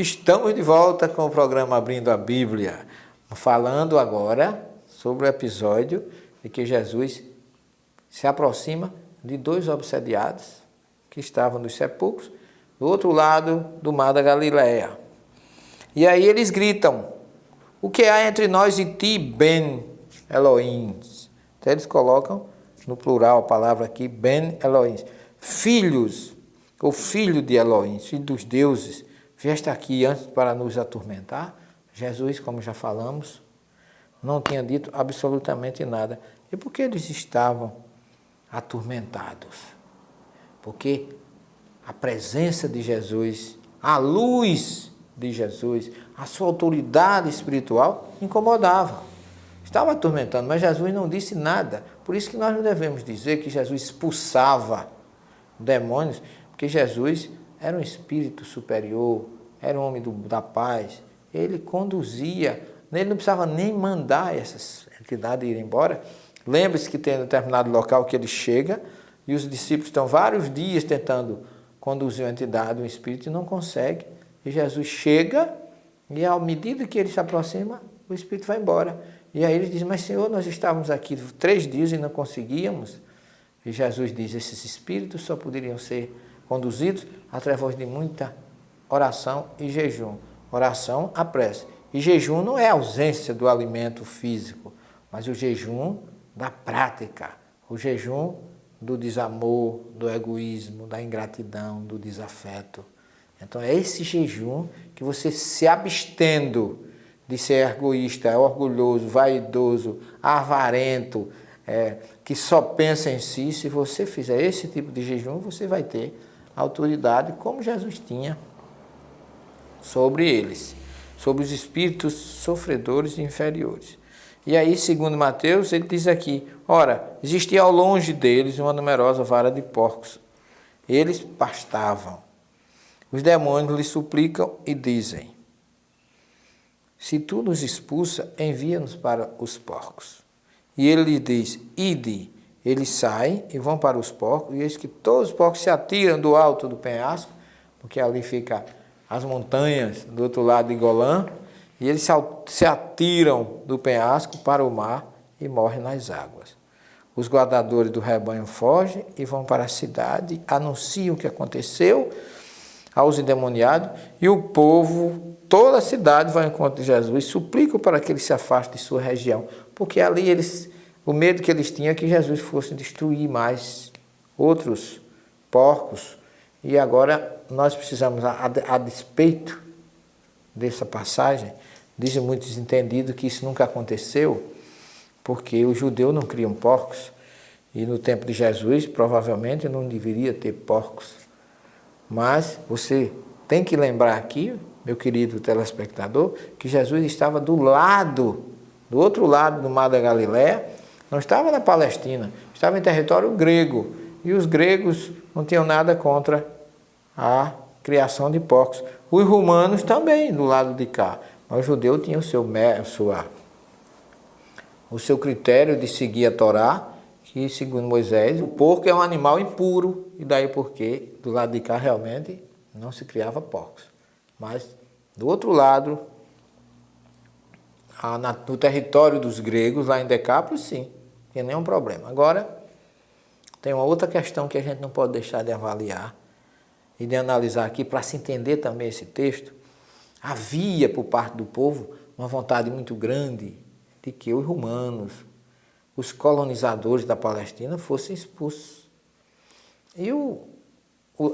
Estamos de volta com o programa Abrindo a Bíblia, falando agora sobre o episódio de que Jesus se aproxima de dois obsediados que estavam nos sepulcros, do outro lado do mar da Galileia. E aí eles gritam: o que há entre nós e ti, Ben Elohim? Então eles colocam no plural a palavra aqui, Ben Elohim. Filhos, ou filho de Elohim, filho dos deuses, vieste aqui antes para nos atormentar? Jesus, como já falamos, não tinha dito absolutamente nada. E por que eles estavam atormentados? Porque a presença de Jesus, a luz de Jesus, a sua autoridade espiritual incomodava. Estava atormentando, mas Jesus não disse nada. Por isso que nós não devemos dizer que Jesus expulsava demônios, porque Jesus era um espírito superior, era um homem da paz. Ele conduzia, ele não precisava nem mandar essas entidades ir embora. Lembre-se que tem um determinado local que ele chega e os discípulos estão vários dias tentando conduzir uma entidade, um espírito, e não consegue. E Jesus chega e, à medida que ele se aproxima, o espírito vai embora. E aí ele diz: mas Senhor, nós estávamos aqui 3 dias e não conseguíamos. E Jesus diz: esses espíritos só poderiam ser conduzidos através de muita oração e jejum. Oração, a prece. E jejum não é a ausência do alimento físico, mas o jejum da prática, o jejum do desamor, do egoísmo, da ingratidão, do desafeto. Então é esse jejum que você, se abstendo de ser egoísta, orgulhoso, vaidoso, avarento, que só pensa em si, se você fizer esse tipo de jejum, você vai ter autoridade, como Jesus tinha sobre eles, sobre os espíritos sofredores e inferiores. E aí, segundo Mateus, ele diz aqui: ora, existia ao longe deles uma numerosa vara de porcos. Eles pastavam. Os demônios lhe suplicam e dizem: se tu nos expulsa, envia-nos para os porcos. E ele lhe diz: ide. Eles saem e vão para os porcos, e eis que todos os porcos se atiram do alto do penhasco, porque ali fica as montanhas do outro lado de Golã, e eles se atiram do penhasco para o mar e morrem nas águas. Os guardadores do rebanho fogem e vão para a cidade, anunciam o que aconteceu aos endemoniados, e o povo, toda a cidade vai ao encontro de Jesus, suplicam para que ele se afaste de sua região, porque ali o medo que eles tinham é que Jesus fosse destruir mais outros porcos. E agora nós precisamos, a despeito dessa passagem, dizem muitos entendidos que isso nunca aconteceu, porque os judeus não criam porcos, e no tempo de Jesus provavelmente não deveria ter porcos. Mas você tem que lembrar aqui, meu querido telespectador, que Jesus estava do outro lado do mar da Galileia, não estava na Palestina, estava em território grego, e os gregos não tinham nada contra a criação de porcos. Os romanos também, do lado de cá, mas o judeu tinha o seu critério de seguir a Torá, que, segundo Moisés, o porco é um animal impuro, e daí porque do lado de cá realmente não se criava porcos. Mas do outro lado, no território dos gregos, lá em Decápolis, sim, não tinha nenhum problema. Agora, tem uma outra questão que a gente não pode deixar de avaliar e de analisar aqui, para se entender também esse texto. Havia, por parte do povo, uma vontade muito grande de que os romanos, os colonizadores da Palestina, fossem expulsos. E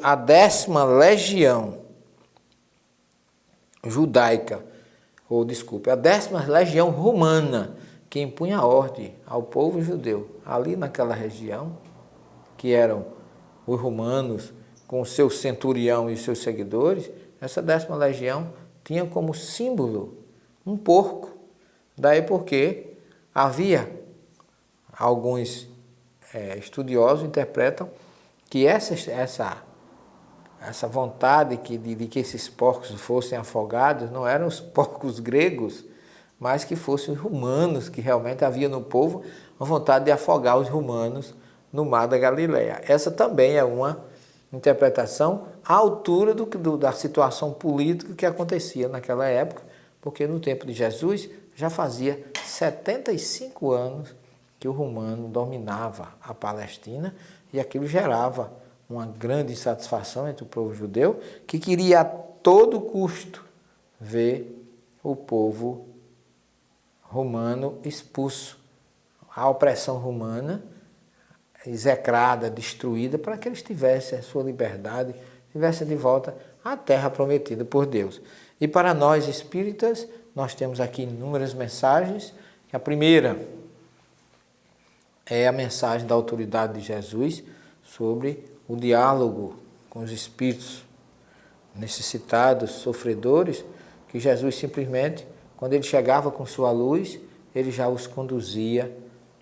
a 10ª legião judaica, a 10ª legião romana, que impunha a ordem ao povo judeu, ali naquela região, que eram os romanos, com o seu centurião e os seus seguidores, essa 10ª legião tinha como símbolo um porco. Daí porque havia alguns estudiosos interpretam que essa vontade de que esses porcos fossem afogados não eram os porcos gregos, mas que fossem os romanos, que realmente havia no povo uma vontade de afogar os romanos no mar da Galileia. Essa também é uma interpretação à altura da situação política que acontecia naquela época, porque no tempo de Jesus já fazia 75 anos que o romano dominava a Palestina e aquilo gerava uma grande insatisfação entre o povo judeu, que queria a todo custo ver o povo romano expulso, a opressão romana execrada, destruída, para que eles tivessem a sua liberdade, tivessem de volta à terra prometida por Deus. E para nós espíritas, nós temos aqui inúmeras mensagens. A primeira é a mensagem da autoridade de Jesus sobre o diálogo com os espíritos necessitados, sofredores, que Jesus simplesmente, quando ele chegava com sua luz, ele já os conduzia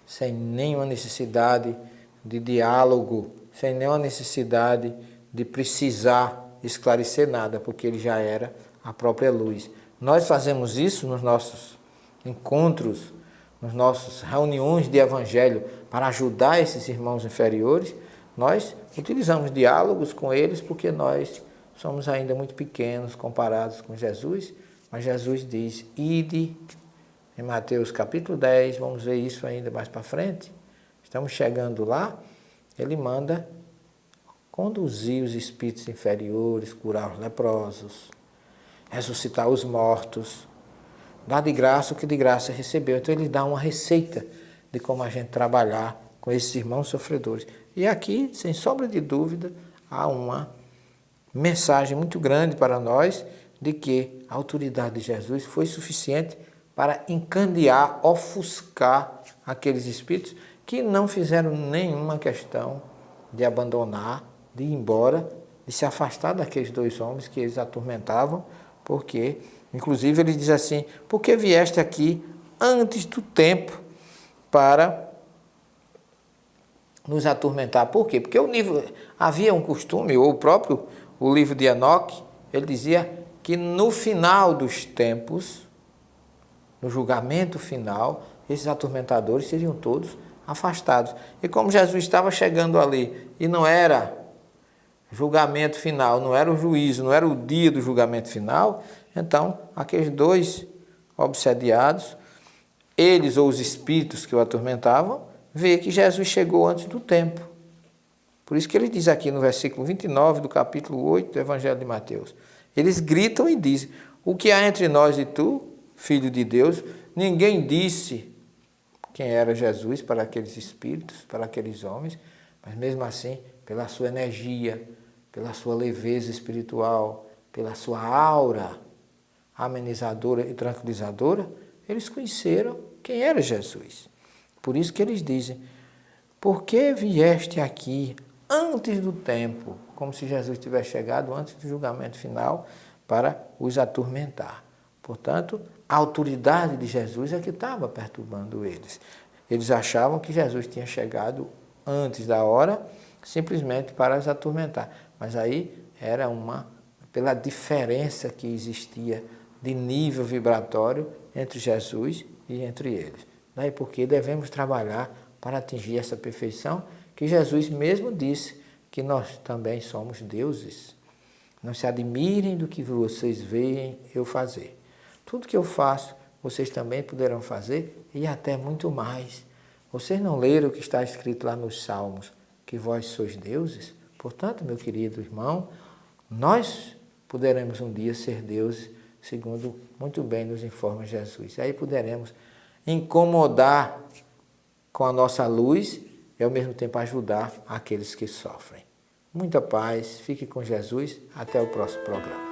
sem nenhuma necessidade de diálogo, sem nenhuma necessidade de precisar esclarecer nada, porque ele já era a própria luz. Nós fazemos isso nos nossos encontros, nas nossas reuniões de evangelho para ajudar esses irmãos inferiores. Nós utilizamos diálogos com eles porque nós somos ainda muito pequenos comparados com Jesus, mas Jesus diz, ide, em Mateus capítulo 10, vamos ver isso ainda mais para frente, estamos chegando lá, ele manda conduzir os espíritos inferiores, curar os leprosos, ressuscitar os mortos, dar de graça o que de graça recebeu. Então ele dá uma receita de como a gente trabalhar com esses irmãos sofredores. E aqui, sem sombra de dúvida, há uma mensagem muito grande para nós de que a autoridade de Jesus foi suficiente para encandear, ofuscar aqueles espíritos que não fizeram nenhuma questão de abandonar, de ir embora, de se afastar daqueles dois homens que eles atormentavam, porque, inclusive, ele diz assim, por que vieste aqui antes do tempo para nos atormentar? Por quê? Porque havia um costume, ou o livro de Enoque, ele dizia que no final dos tempos, no julgamento final, esses atormentadores seriam todos afastados. E como Jesus estava chegando ali e não era julgamento final, não era o juízo, não era o dia do julgamento final, então aqueles dois obsediados, eles ou os espíritos que o atormentavam, vê que Jesus chegou antes do tempo. Por isso que ele diz aqui no versículo 29 do capítulo 8 do Evangelho de Mateus, eles gritam e dizem, o que há entre nós e tu, Filho de Deus? Ninguém disse quem era Jesus para aqueles espíritos, para aqueles homens, mas mesmo assim, pela sua energia, pela sua leveza espiritual, pela sua aura amenizadora e tranquilizadora, eles conheceram quem era Jesus. Por isso que eles dizem, por que vieste aqui antes do tempo, como se Jesus tivesse chegado antes do julgamento final para os atormentar. Portanto, a autoridade de Jesus é que estava perturbando eles. Eles achavam que Jesus tinha chegado antes da hora, simplesmente para os atormentar. Mas aí era pela diferença que existia de nível vibratório entre Jesus e entre eles. Daí porque devemos trabalhar para atingir essa perfeição, que Jesus mesmo disse que nós também somos deuses. Não se admirem do que vocês veem eu fazer. Tudo que eu faço, vocês também poderão fazer e até muito mais. Vocês não leram o que está escrito lá nos Salmos, que vós sois deuses? Portanto, meu querido irmão, nós poderemos um dia ser deuses, segundo muito bem nos informa Jesus. E aí poderemos incomodar com a nossa luz e ao mesmo tempo ajudar aqueles que sofrem. Muita paz, fique com Jesus, até o próximo programa.